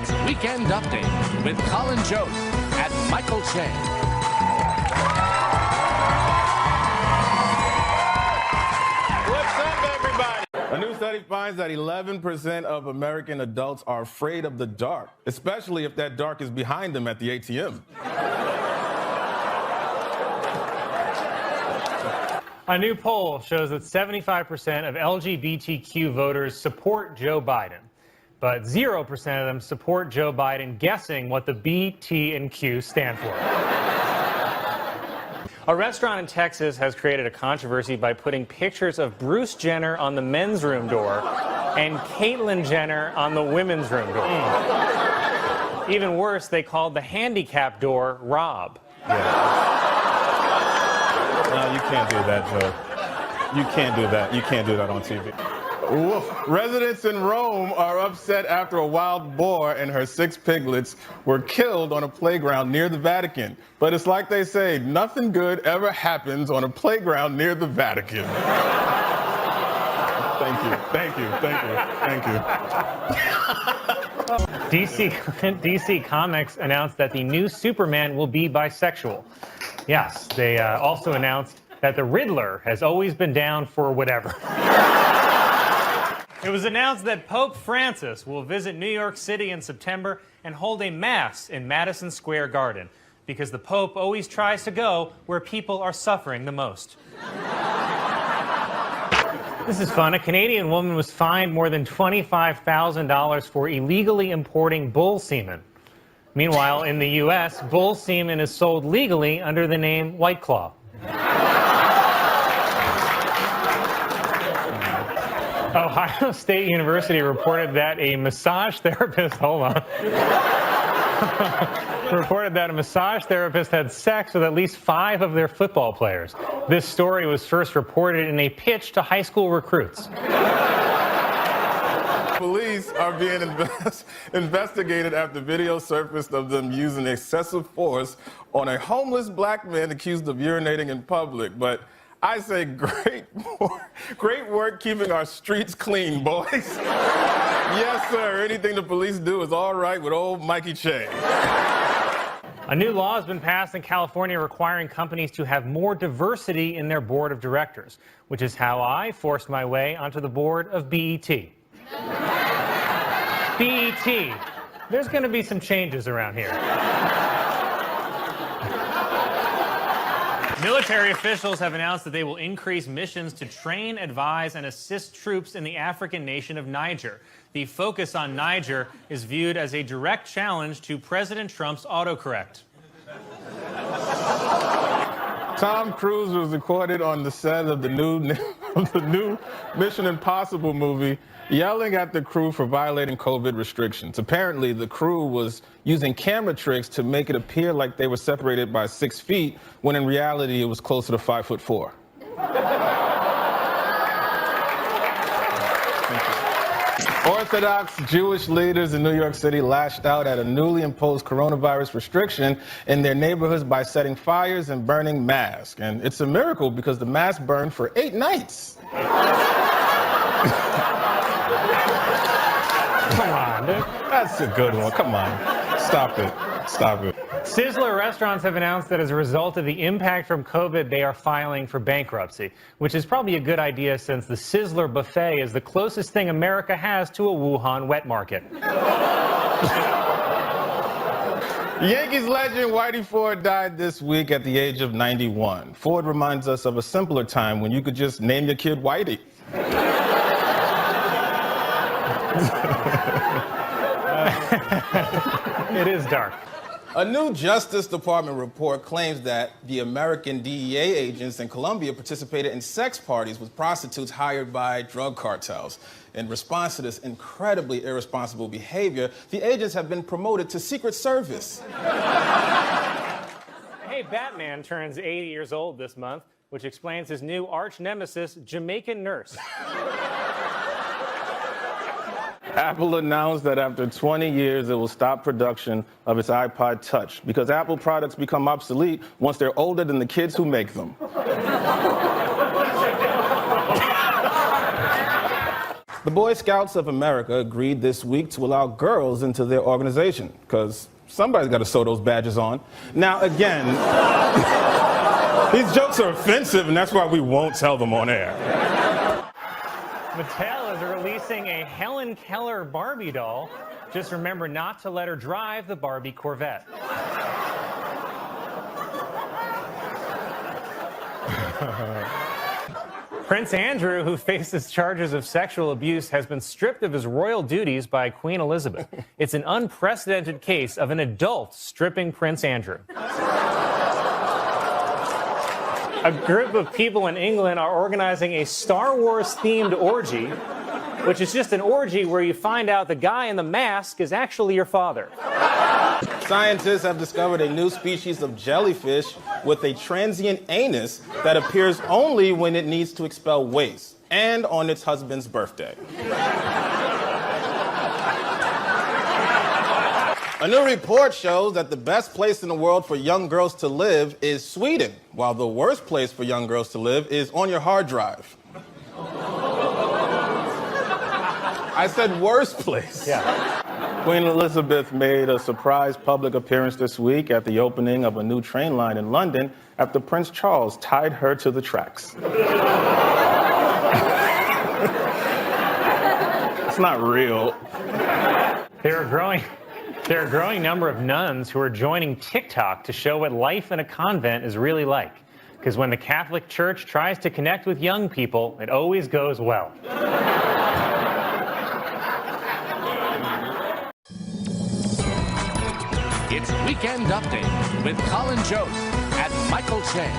It's Weekend Update with Colin Jost and Michael Che. What's up, everybody? A new study finds that 11% of American adults are afraid of the dark, especially if that dark is behind them at the ATM. A new poll shows that 75% of LGBTQ voters support Joe Biden, but 0% of them support Joe Biden guessing what the B, T, and Q stand for. A restaurant in Texas has created a controversy by putting pictures of Bruce Jenner on the men's room door and Caitlyn Jenner on the women's room door. Even worse, they called the handicap door Rob. Yeah. No, you can't do that, Joe. You can't do that. You can't do that on TV. Woof. Residents in Rome are upset after a wild boar and her 6 piglets were killed on a playground near the Vatican. But it's like they say, nothing good ever happens on a playground near the Vatican. Thank you. Thank you. Thank you. Thank you. DC Comics announced that the new Superman will be bisexual. Yes, they also announced that the Riddler has always been down for whatever. It was announced that Pope Francis will visit New York City in September and hold a mass in Madison Square Garden, because the Pope always tries to go where people are suffering the most. This is fun. A Canadian woman was fined more than $25,000 for illegally importing bull semen. Meanwhile, in the U.S., bull semen is sold legally under the name White Claw. Ohio State University reported that a massage therapist, reported that a massage therapist had sex with at least 5 of their football players. This story was first reported in a pitch to high school recruits. Police are being investigated after video surfaced of them using excessive force on a homeless black man accused of urinating in public. But I say great work keeping our streets clean, boys. Yes, sir. Anything the police do is all right with old Mikey Che. A new law has been passed in California requiring companies to have more diversity in their board of directors, which is how I forced my way onto the board of BET. BET. There's going to be some changes around here. Military officials have announced that they will increase missions to train, advise, and assist troops in the African nation of Niger. The focus on Niger is viewed as a direct challenge to President Trump's autocorrect. Tom Cruise was recorded on the set of the new Mission Impossible movie yelling at the crew for violating COVID restrictions. Apparently, the crew was using camera tricks to make it appear like they were separated by 6 feet, when in reality it was closer to 5'4". Orthodox Jewish leaders in New York City lashed out at a newly imposed coronavirus restriction in their neighborhoods by setting fires and burning masks. And it's a miracle because the masks burned for 8 nights. Come on, dude. That's a good one. Come on. Stop it. Stop it. Sizzler restaurants have announced that as a result of the impact from COVID, they are filing for bankruptcy, which is probably a good idea since the Sizzler buffet is the closest thing America has to a Wuhan wet market. Yankees legend Whitey Ford died this week at the age of 91. Ford reminds us of a simpler time when you could just name your kid Whitey. It is dark. A new Justice Department report claims that the American DEA agents in Colombia participated in sex parties with prostitutes hired by drug cartels. In response to this incredibly irresponsible behavior, the agents have been promoted to Secret Service. Hey, Batman turns 80 years old this month, which explains his new arch nemesis, Jamaican Nurse. Apple announced that after 20 years, it will stop production of its iPod Touch because Apple products become obsolete once they're older than the kids who make them. The Boy Scouts of America agreed this week to allow girls into their organization, because somebody's got to sew those badges on. Now, again, these jokes are offensive, and that's why we won't tell them on air. Mattel is releasing a Helen Keller Barbie doll. Just remember not to let her drive the Barbie Corvette. Prince Andrew, who faces charges of sexual abuse, has been stripped of his royal duties by Queen Elizabeth. It's an unprecedented case of an adult stripping Prince Andrew. A group of people in England are organizing a Star Wars-themed orgy, which is just an orgy where you find out the guy in the mask is actually your father. Scientists have discovered a new species of jellyfish with a transient anus that appears only when it needs to expel waste and on its husband's birthday. A new report shows that the best place in the world for young girls to live is Sweden, while the worst place for young girls to live is on your hard drive. I said worst place. Yeah. Queen Elizabeth made a surprise public appearance this week at the opening of a new train line in London after Prince Charles tied her to the tracks. It's not real. There are a growing number of nuns who are joining TikTok to show what life in a convent is really like. Because when the Catholic Church tries to connect with young people, it always goes well. It's Weekend Update with Colin Jost and Michael Che.